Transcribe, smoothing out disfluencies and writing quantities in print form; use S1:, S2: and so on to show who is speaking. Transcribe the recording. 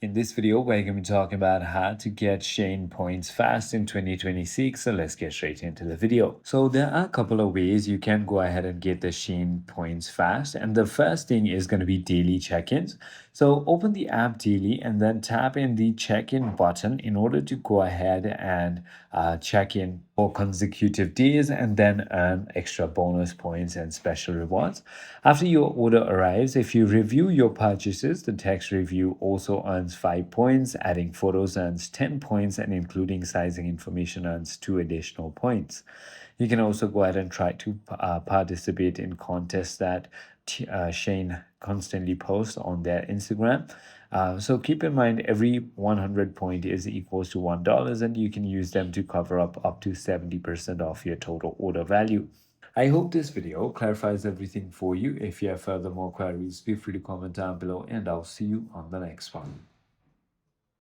S1: In this video, we're going to be talking about how to get SHEIN points fast in 2026. So let's get straight into the video. So there are a couple of ways you can go ahead and get the SHEIN points fast. And the first thing is going to be daily check-ins. So open the app daily and then tap in the check-in button in order to go ahead and check in for consecutive days and then earn extra bonus points and special rewards. After your order arrives, if you review your purchases, the text review also earns 5 points, adding photos earns 10 points, and including sizing information earns 2 additional points. You can also go ahead and try to participate in contests that SHEIN constantly posts on their Instagram. So keep in mind every 100 point is equals to $1 and you can use them to cover up to 70% of your total order value. I hope this video clarifies everything for you. If you have further more queries, feel free to comment down below and I'll see you on the next one.